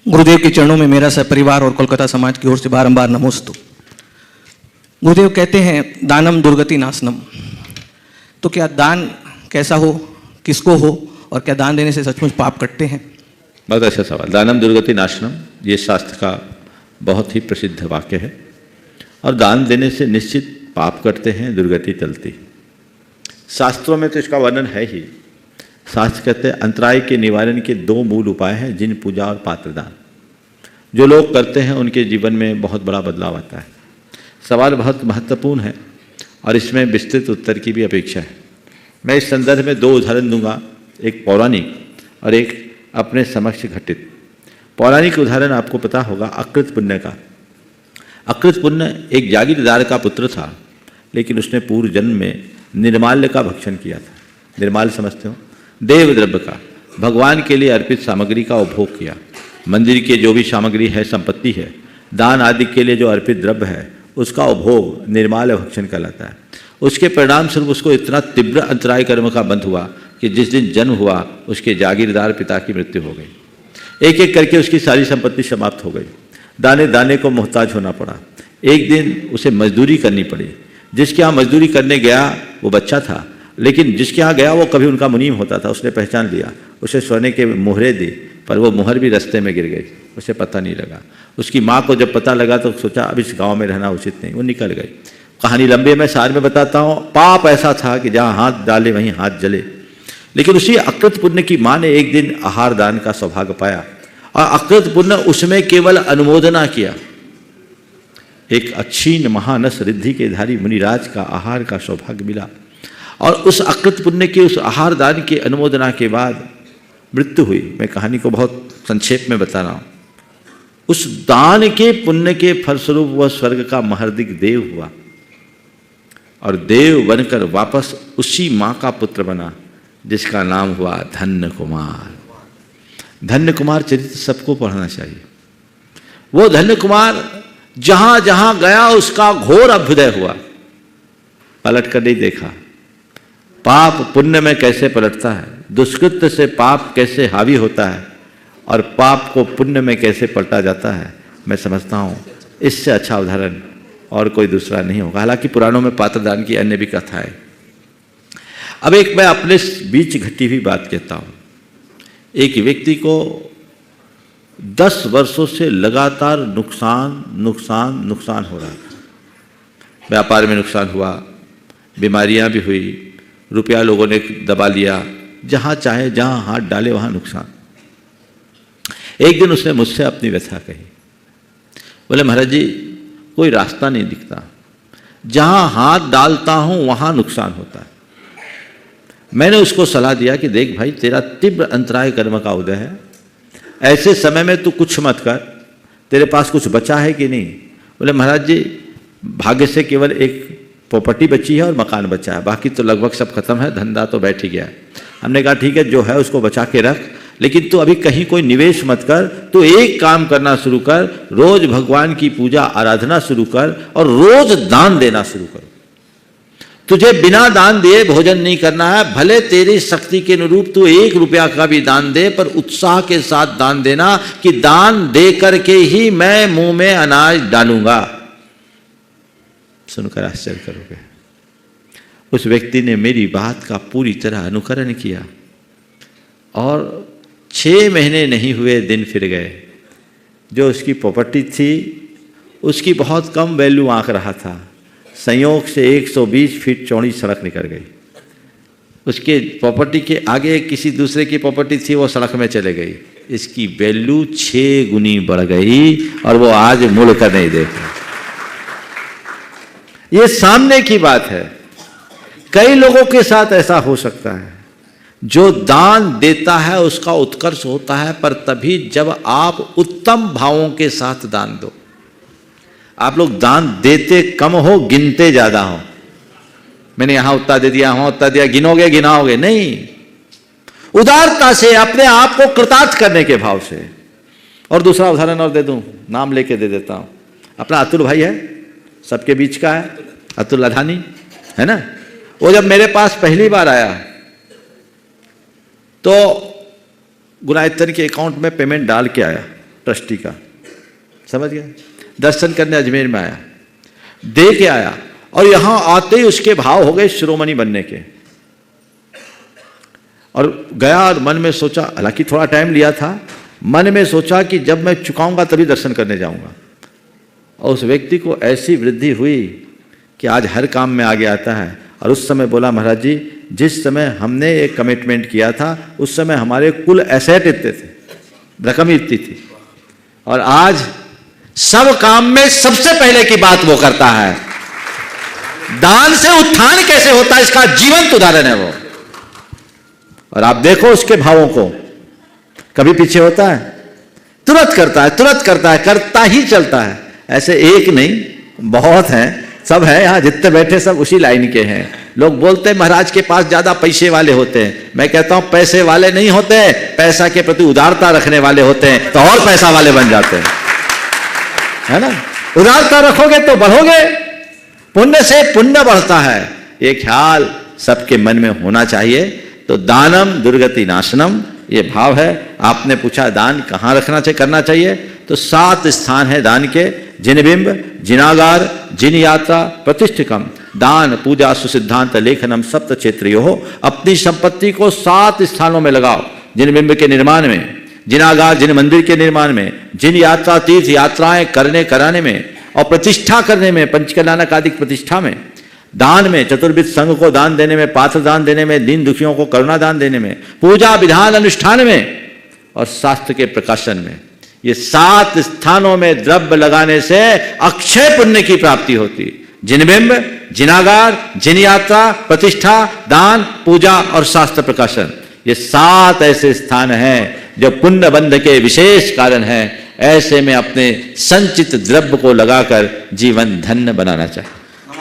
गुरुदेव के चरणों में मेरा सपरिवार और कोलकाता समाज की ओर से बारंबार नमोस्तु। गुरुदेव कहते हैं दानम दुर्गति नाशनम, तो क्या दान कैसा हो, किसको हो, और क्या दान देने से सचमुच पाप कटते हैं? बहुत अच्छा सवाल। दानम दुर्गति नाशनम, ये शास्त्र का बहुत ही प्रसिद्ध वाक्य है और दान देने से निश्चित पाप कटते हैं, दुर्गति टलती। शास्त्रों में तो इसका वर्णन है ही। शास्त्र कहते हैं अंतराय के निवारण के दो मूल उपाय हैं, जिन पूजा और पात्र दान। जो लोग करते हैं उनके जीवन में बहुत बड़ा बदलाव आता है। सवाल बहुत महत्वपूर्ण है और इसमें विस्तृत उत्तर की भी अपेक्षा है। मैं इस संदर्भ में दो उदाहरण दूंगा, एक पौराणिक और एक अपने समक्ष घटित। पौराणिक उदाहरण आपको पता होगा अकृत पुण्य का। अकृत पुण्य एक जागीरदार का पुत्र था, लेकिन उसने पूर्व जन्म में निर्माल्य का भक्षण किया था। निर्माल्य समझते हो? देव द्रव्य का, भगवान के लिए अर्पित सामग्री का उपभोग किया। मंदिर के जो भी सामग्री है, संपत्ति है, दान आदि के लिए जो अर्पित द्रव्य है, उसका उपभोग निर्माल्य भक्षण कहलाता है। उसके परिणाम स्वरूप उसको इतना तीव्र अंतराय कर्म का बंध हुआ कि जिस दिन जन्म हुआ उसके जागीरदार पिता की मृत्यु हो गई। एक एक करके उसकी सारी संपत्ति समाप्त हो गई। दाने दाने को मोहताज होना पड़ा। एक दिन उसे मजदूरी करनी पड़ी। जिसके यहाँ मजदूरी करने गया वो बच्चा था, लेकिन जिसके यहाँ गया वो कभी उनका मुनीम होता था। उसने पहचान लिया, उसे सोने के मोहरे दी, पर वो मोहर भी रास्ते में गिर गई, उसे पता नहीं लगा। उसकी माँ को जब पता लगा तो सोचा अब इस गांव में रहना उचित नहीं, वो निकल गई। कहानी लंबी, मैं सार में बताता हूँ। पाप ऐसा था कि जहाँ हाथ डाले वहीं हाथ जले। लेकिन उसी अकृत पुण्य की माँ ने एक दिन आहार दान का सौभाग्य पाया और अकृत पुण्य उसमें केवल अनुमोदना किया। एक अच्छी महानस रिद्धि के धारी मुनिराज का आहार का सौभाग्य मिला और उस अकृत पुण्य के उस आहार दान की अनुमोदना के बाद मृत्यु हुई। मैं कहानी को बहुत संक्षेप में बता रहा हूँ। उस दान के पुण्य के फलस्वरूप वह स्वर्ग का महर्दिक देव हुआ और देव बनकर वापस उसी माँ का पुत्र बना, जिसका नाम हुआ धन्य कुमार। धन्य कुमार चरित्र सबको पढ़ना चाहिए। वो धन्य कुमार जहां जहां गया उसका घोर अभ्युदय हुआ। पलट कर नहीं देखा पाप पुण्य में कैसे पलटता है, दुष्कृत्य से पाप कैसे हावी होता है और पाप को पुण्य में कैसे पलटा जाता है। मैं समझता हूँ इससे अच्छा उदाहरण और कोई दूसरा नहीं होगा। हालांकि पुराणों में पात्रदान की अन्य भी कथाएं। अब एक मैं अपने बीच घटी हुई बात कहता हूँ। एक व्यक्ति को 10 वर्षों से लगातार नुकसान हो रहा था। व्यापार में नुकसान हुआ, बीमारियां भी हुई, रुपया लोगों ने दबा लिया, जहां चाहे जहां हाथ डाले वहां नुकसान। एक दिन उसने मुझसे अपनी व्यथा कही। बोले महाराज जी, कोई रास्ता नहीं दिखता, जहां हाथ डालता हूं वहां नुकसान होता है। मैंने उसको सलाह दिया कि देख भाई, तेरा तीव्र अंतराय कर्म का उदय है, ऐसे समय में तू कुछ मत कर। तेरे पास कुछ बचा है कि नहीं? बोले महाराज जी, भाग्य से केवल एक प्रॉपर्टी बची है और मकान बचा है, बाकी तो लगभग सब खत्म है, धंधा तो बैठ ही गया है। हमने कहा ठीक है, जो है उसको बचा के रख, लेकिन तू अभी कहीं कोई निवेश मत कर। तू एक काम करना शुरू कर, रोज भगवान की पूजा आराधना शुरू कर और रोज दान देना शुरू कर। तुझे बिना दान दिए भोजन नहीं करना है। भले तेरी शक्ति के अनुरूप तू 1 रुपया का भी दान दे, पर उत्साह के साथ दान देना कि दान दे करके ही मैं मुंह में अनाज डालूंगा। सुनकर आश्चर्य करोगे, उस व्यक्ति ने मेरी बात का पूरी तरह अनुकरण किया और 6 महीने नहीं हुए दिन फिर गए। जो उसकी प्रॉपर्टी थी उसकी बहुत कम वैल्यू आंक रहा था। संयोग से 120 फीट चौड़ी सड़क निकल गई। उसके प्रॉपर्टी के आगे किसी दूसरे की प्रॉपर्टी थी, वो सड़क में चले गई। इसकी वैल्यू 6 गुनी बढ़ गई और वो आज मुड़ कर नहीं देखा। ये सामने की बात है। कई लोगों के साथ ऐसा हो सकता है। जो दान देता है उसका उत्कर्ष होता है, पर तभी जब आप उत्तम भावों के साथ दान दो। आप लोग दान देते कम हो, गिनते ज्यादा हो। मैंने यहां उतना दे दिया, वहां उतना दिया, गिनोगे गिनाओगे नहीं। उदारता से, अपने आप को कृतार्थ करने के भाव से। और दूसरा उदाहरण और दे दूं, नाम लेके दे देता हूं। अपना अतुल भाई है, सबके बीच का है, अतुल अधानी है ना। वो जब मेरे पास पहली बार आया तो गुनायतन के अकाउंट में पेमेंट डाल के आया। ट्रस्टी का, समझ गए। दर्शन करने अजमेर में आया, दे के आया, और यहां आते ही उसके भाव हो गए शिरोमणि बनने के। और गया और मन में सोचा, हालांकि थोड़ा टाइम लिया था, मन में सोचा कि जब मैं चुकाऊंगा तभी दर्शन करने जाऊंगा। और उस व्यक्ति को ऐसी वृद्धि हुई कि आज हर काम में आगे आता है। और उस समय बोला, महाराज जी, जिस समय हमने एक कमिटमेंट किया था उस समय हमारे कुल एसेट इतने थे, रकम इतनी थी, और आज सब काम में सबसे पहले की बात वो करता है। दान से उत्थान कैसे होता है इसका जीवंत उदाहरण है वो। और आप देखो उसके भावों को, कभी पीछे होता है, तुरंत करता है, तुरंत करता है, करता ही चलता है। ऐसे एक नहीं, बहुत हैं, सब है यहाँ जितने बैठे सब उसी लाइन के हैं। लोग बोलते हैं महाराज के पास ज्यादा पैसे वाले होते हैं। मैं कहता हूं पैसे वाले नहीं होते, पैसा के प्रति उदारता रखने वाले होते हैं, तो और पैसा वाले बन जाते हैं, है ना। उदारता रखोगे तो बढ़ोगे, पुण्य से पुण्य बढ़ता है। ये ख्याल सबके मन में होना चाहिए। तो दानम दुर्गति नाशनम, ये भाव है। आपने पूछा दान कहाँ रखना चाहिए, करना चाहिए, तो 7 स्थान है दान के: जिनबिंब, जिनागार, जिन यात्रा, प्रतिष्ठिकम। दान, पूजा, सुसिद्धांत, लेखनम, सप्त क्षेत्रियो हो। अपनी संपत्ति को 7 स्थानों में लगाओ: जिनबिंब के निर्माण में, जिनागार जिन मंदिर के निर्माण में, जिन यात्रा तीर्थ यात्राएं करने कराने में, और प्रतिष्ठा करने में, पंचकल्याणक आदि प्रतिष्ठा में। दान में, चतुर्विध संघ को दान देने में, पात्र दान देने में, दीन दुखियों को करुणा दान देने में, पूजा विधान अनुष्ठान में, और शास्त्र के प्रकाशन में। ये 7 स्थानों में द्रव्य लगाने से अक्षय पुण्य की प्राप्ति होती। जिनबिंब, जिनागार, जिन यात्रा, प्रतिष्ठा, दान, पूजा और शास्त्र प्रकाशन, ये 7 ऐसे स्थान हैं जो पुण्य बंध के विशेष कारण हैं। ऐसे में अपने संचित द्रव्य को लगाकर जीवन धन्य बनाना चाहिए।